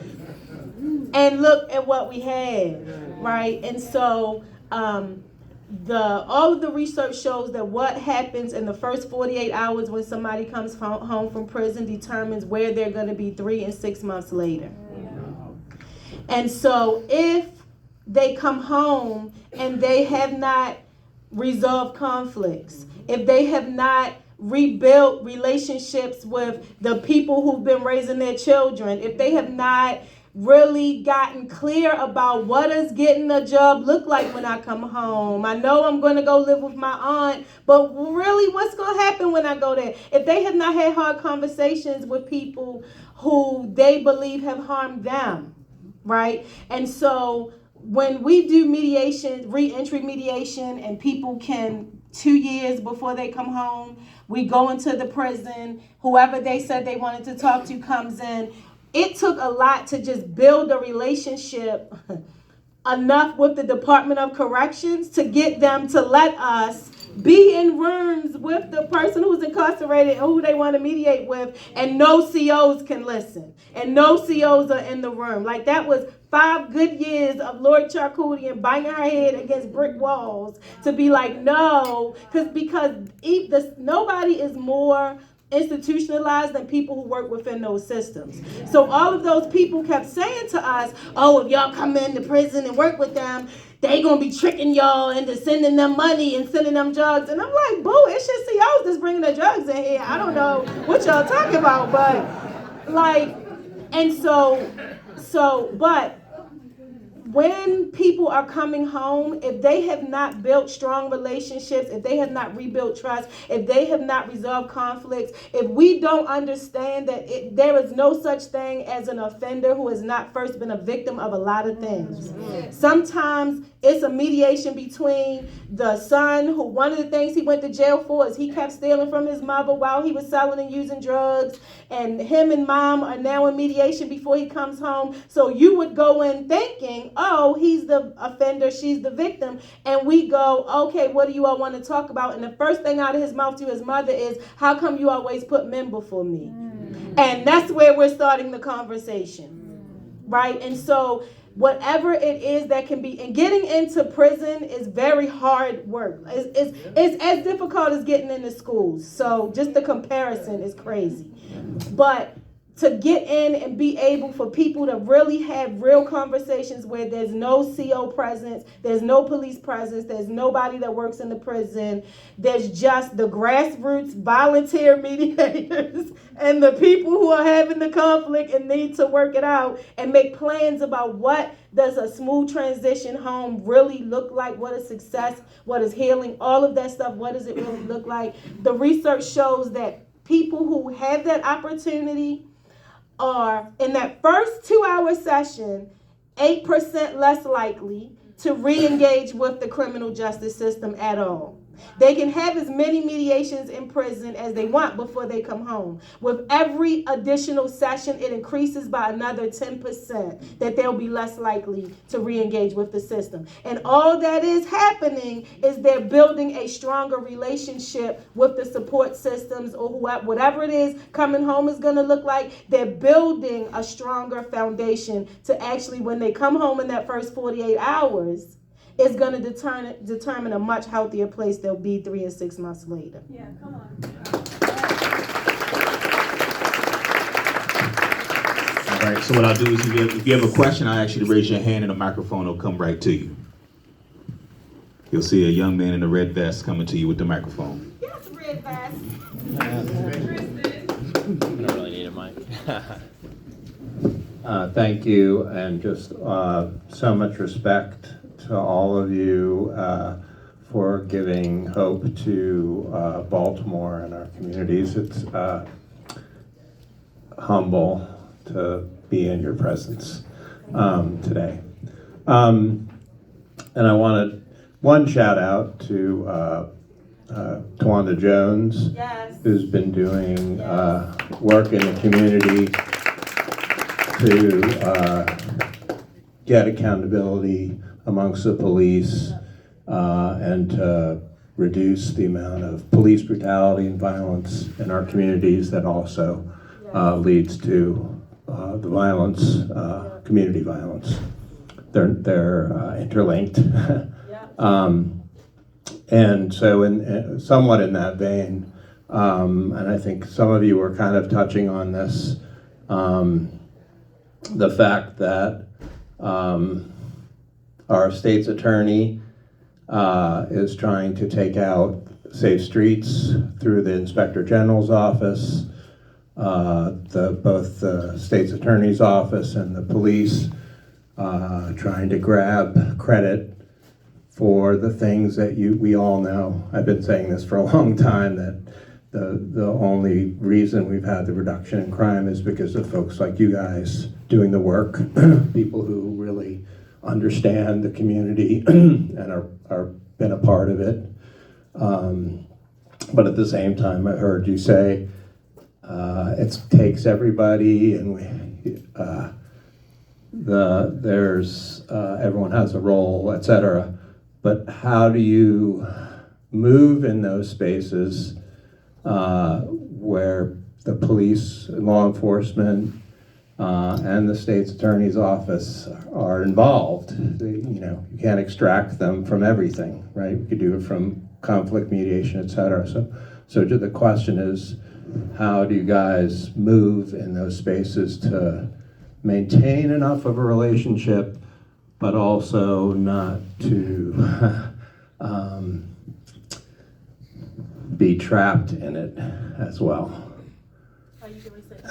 and look at what we had, right? And so all of the research shows that what happens in the first 48 hours when somebody comes home from prison determines where they're going to be 3 and 6 months later. And so if they come home and they have not resolved conflicts, if they have not rebuilt relationships with the people who've been raising their children, if they have not really gotten clear about what does getting a job look like when I come home. I know I'm going to go live with my aunt, but really what's going to happen when I go there? If they have not had hard conversations with people who they believe have harmed them, right? And so when we do mediation, re-entry mediation, and people can 2 years before they come home, we go into the prison, whoever they said they wanted to talk to comes in. It took a lot to just build a relationship enough with the Department of Corrections to get them to let us be in rooms with the person who's incarcerated and who they want to mediate with, and no COs can listen, and no COs are in the room. Like, that was 5 good years of Lori Charkoudian banging her head against brick walls to be like, no, because nobody is more institutionalized than people who work within those systems. So all of those people kept saying to us, oh, if y'all come into prison and work with them, they gonna be tricking y'all into sending them money and sending them drugs. And I'm like, boo, it's just COs that's bringing the drugs in here. I don't know what y'all talking about, but like, and but when people are coming home, if they have not built strong relationships, if they have not rebuilt trust, if they have not resolved conflicts, if we don't understand that there is no such thing as an offender who has not first been a victim of a lot of things. Sometimes it's a mediation between the son, who one of the things he went to jail for is he kept stealing from his mother while he was selling and using drugs, and him and mom are now in mediation before he comes home. So you would go in thinking, oh, he's the offender, she's the victim, and we go, okay, what do you all want to talk about? And the first thing out of his mouth to his mother is, how come you always put men before me? And that's where we're starting the conversation, right? And so whatever it is that can be, and getting into prison is very hard work. It's as difficult as getting into schools. So just the comparison is crazy. But to get in and be able for people to really have real conversations where there's no CO presence, there's no police presence, there's nobody that works in the prison, there's just the grassroots volunteer mediators and the people who are having the conflict and need to work it out and make plans about what does a smooth transition home really look like, what is success, what is healing, all of that stuff, what does it really look like? The research shows that people who have that opportunity are, in that first 2-hour session, 8% less likely to re-engage with the criminal justice system at all. They can have as many mediations in prison as they want before they come home. With every additional session, it increases by another 10% that they'll be less likely to re-engage with the system. And all that is happening is they're building a stronger relationship with the support systems, or whatever it is coming home is going to look like. They're building a stronger foundation to actually, when they come home in that first 48 hours, is going to determine a much healthier place they'll be 3 and 6 months later. Yeah, come on. All right, so what I'll do is if you have a question, I'll ask you to raise your hand and a microphone will come right to you. You'll see a young man in a red vest coming to you with the microphone. Yes, red vest. I don't really need a mic. Thank you, and just so much respect to all of you for giving hope to Baltimore and our communities. It's humble to be in your presence today. And I wanted one shout out to Tawanda Jones, Yes. who's been doing work in the community to get accountability amongst the police and to reduce the amount of police brutality and violence in our communities that also leads to the violence, community violence. They're interlinked. And so in somewhat in that vein, and I think some of you were kind of touching on this, the fact that our state's attorney is trying to take out safe streets through the Inspector General's office, both the state's attorney's office and the police trying to grab credit for the things that we all know. I've been saying this for a long time, that the only reason we've had the reduction in crime is because of folks like you guys doing the work, people who really understand the community and are been a part of it. But at the same time, I heard you say it takes everybody, and everyone has a role, etc. But how do you move in those spaces where the police, law enforcement, and the state's attorney's office are involved? You can't extract them from everything, right? You could do it from conflict mediation, etc. So the question is, how do you guys move in those spaces to maintain enough of a relationship, but also not to be trapped in it as well?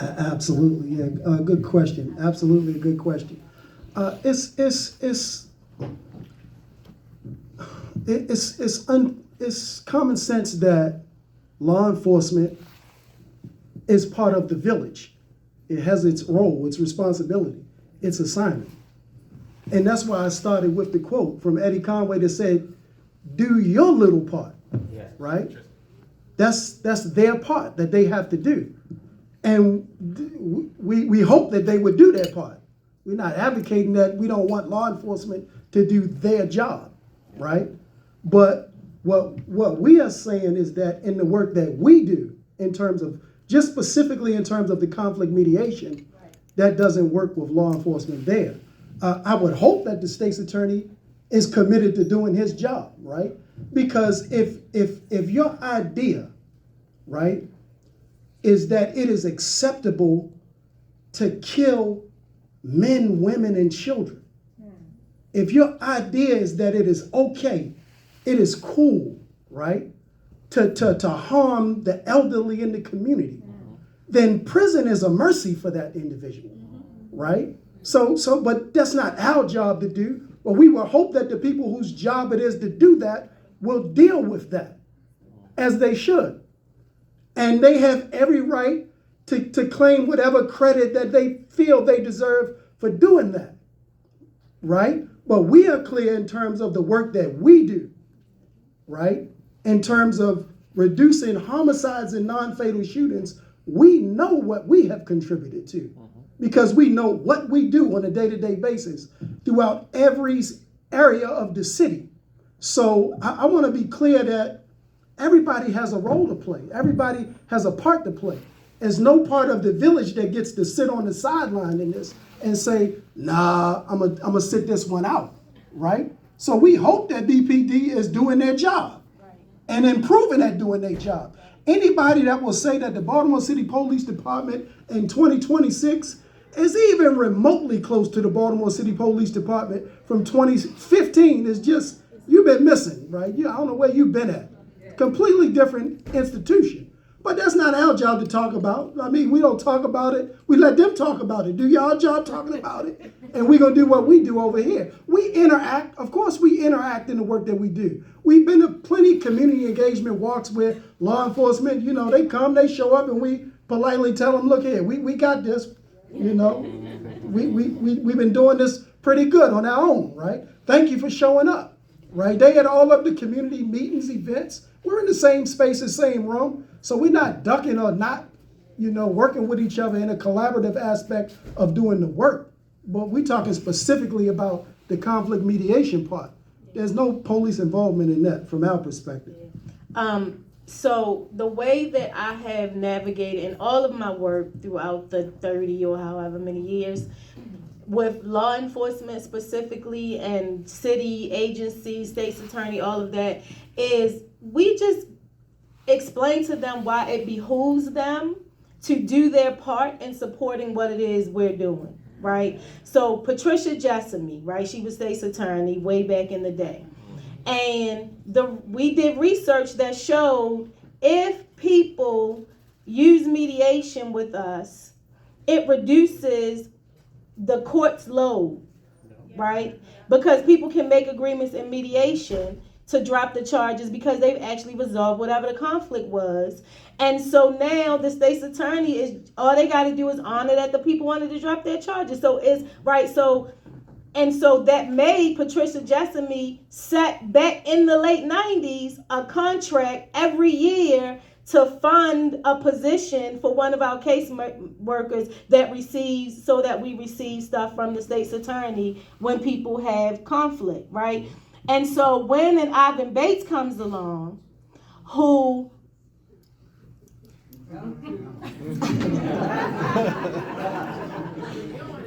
Absolutely, yeah. Good question. Absolutely a good question. It's common sense that law enforcement is part of the village. It has its role, its responsibility, its assignment. And that's why I started with the quote from Eddie Conway that said, "Do your little part," right? That's their part that they have to do. And we hope that they would do their part. We're not advocating that we don't want law enforcement to do their job, right? But what we are saying is that in the work that we do, in terms of, just specifically in terms of the conflict mediation, that doesn't work with law enforcement there. I would hope that the state's attorney is committed to doing his job, right? Because if your idea, right, is that it is acceptable to kill men, women, and children, if your idea is that it is okay, it is cool, right, to harm the elderly in the community, then prison is a mercy for that individual, right? But that's not our job to do. But we will hope that the people whose job it is to do that will deal with that as they should. And they have every right to claim whatever credit that they feel they deserve for doing that, right? But we are clear in terms of the work that we do, right? In terms of reducing homicides and non-fatal shootings, we know what we have contributed to, because we know what we do on a day-to-day basis throughout every area of the city. So I want to be clear that everybody has a role to play. Everybody has a part to play. There's no part of the village that gets to sit on the sideline in this and say, nah, I'm gonna sit this one out, right? So we hope that BPD is doing their job and improving at doing their job. Anybody that will say that the Baltimore City Police Department in 2026 is even remotely close to the Baltimore City Police Department from 2015 is just, you've been missing, right? I don't know where you've been at. Completely different institution. But that's not our job to talk about. I mean, we don't talk about it. We let them talk about it. Do y'all job talking about it? And we're going to do what we do over here. We interact. Of course, we interact in the work that we do. We've been to plenty of community engagement walks where law enforcement, they come, they show up, and we politely tell them, look here, we got this. We've been doing this pretty good on our own, right? Thank you for showing up, right? They had all of the community meetings, events. We're in the same spaces, same room. So we're not ducking or not, working with each other in a collaborative aspect of doing the work. But we're talking specifically about the conflict mediation part. There's no police involvement in that from our perspective. So the way that I have navigated in all of my work throughout the 30 or however many years with law enforcement specifically and city agencies, state's attorney, all of that, is we just explain to them why it behooves them to do their part in supporting what it is we're doing, right? So Patricia Jessamy, right? She was state's attorney way back in the day. And we did research that showed if people use mediation with us, it reduces the court's load, right? Because people can make agreements in mediation to drop the charges because they've actually resolved whatever the conflict was. And so now the state's attorney is, all they got to do is honor that the people wanted to drop their charges. So it's right. So that made Patricia Jessamy set back in the late 90s a contract every year to fund a position for one of our case workers that receives, so that we receive stuff from the state's attorney when people have conflict, right? And so when an Ivan Bates comes along, who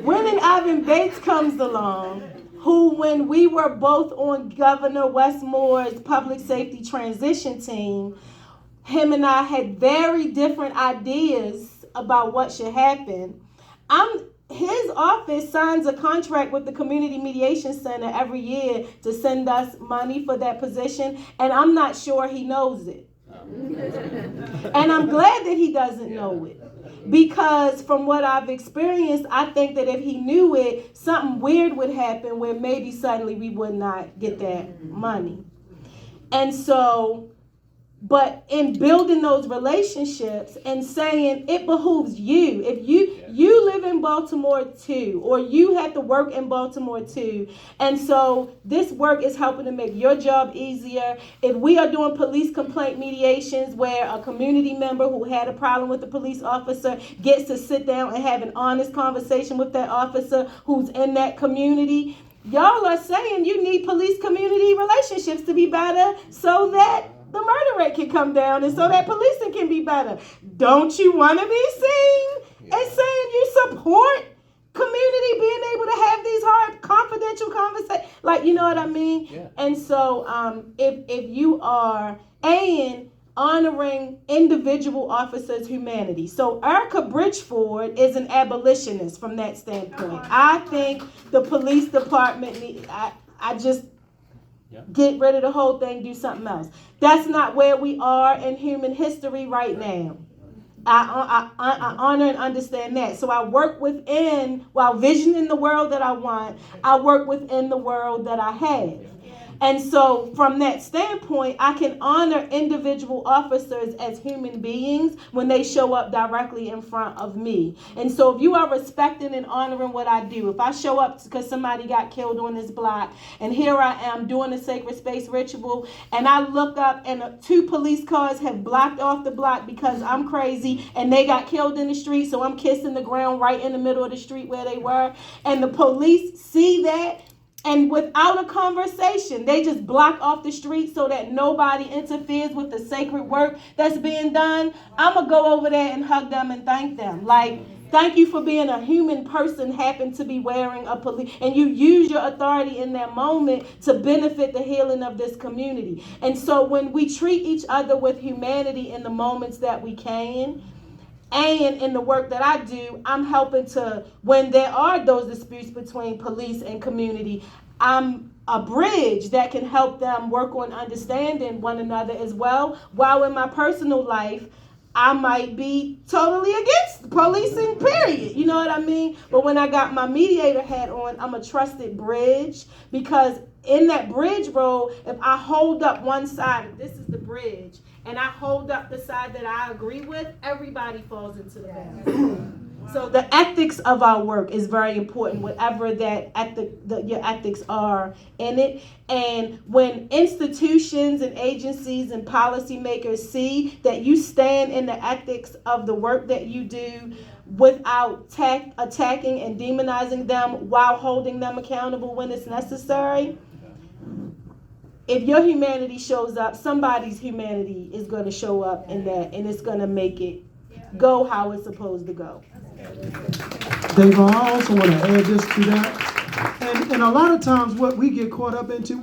when an Ivan Bates comes along, who when we were both on Governor Westmore's public safety transition team, him and I had very different ideas about what should happen. His office signs a contract with the Community Mediation Center every year to send us money for that position, and I'm not sure he knows it. And I'm glad that he doesn't know it, because from what I've experienced, I think that if he knew it, something weird would happen where maybe suddenly we would not get that money. And so, but in building those relationships and saying it behooves you, if you live in Baltimore too, or you have to work in Baltimore too, and so this work is helping to make your job easier. If we are doing police complaint mediations where a community member who had a problem with the police officer gets to sit down and have an honest conversation with that officer who's in that community, y'all are saying you need police community relationships to be better so that the murder rate can come down and so that policing can be better. Don't you want to be seen as saying you support community being able to have these hard, confidential conversations? Like, you know what I mean? Yeah. And so if you are honoring individual officers' humanity. So Erica Bridgeford is an abolitionist from that standpoint. I think the police department, I just get rid of the whole thing, do something else. That's not where we are in human history right now. I honor and understand that. So I work within, while visioning the world that I want, I work within the world that I have. And so from that standpoint, I can honor individual officers as human beings when they show up directly in front of me. And so if you are respecting and honoring what I do, if I show up because somebody got killed on this block, and here I am doing a sacred space ritual, and I look up and 2 police cars have blocked off the block because I'm crazy and they got killed in the street, so I'm kissing the ground right in the middle of the street where they were, and the police see that, and without a conversation, they just block off the street so that nobody interferes with the sacred work that's being done. I'm going to go over there and hug them and thank them. Like, thank you for being a human person, happen to be wearing a police, and you use your authority in that moment to benefit the healing of this community. And so when we treat each other with humanity in the moments that we can, and in the work that I do, I'm helping to, when there are those disputes between police and community, I'm a bridge that can help them work on understanding one another as well. While in my personal life, I might be totally against policing, period. You know what I mean? But when I got my mediator hat on, I'm a trusted bridge, because in that bridge role, if I hold up one side, this is the bridge, and I hold up the side that I agree with, everybody falls into the basket. So the ethics of our work is very important, whatever that your ethics are in it. And when institutions and agencies and policymakers see that you stand in the ethics of the work that you do without attacking and demonizing them while holding them accountable when it's necessary, if your humanity shows up, somebody's humanity is going to show up in that, and it's going to make it go how it's supposed to go. Dave, I also want to add this to that. And a lot of times what we get caught up into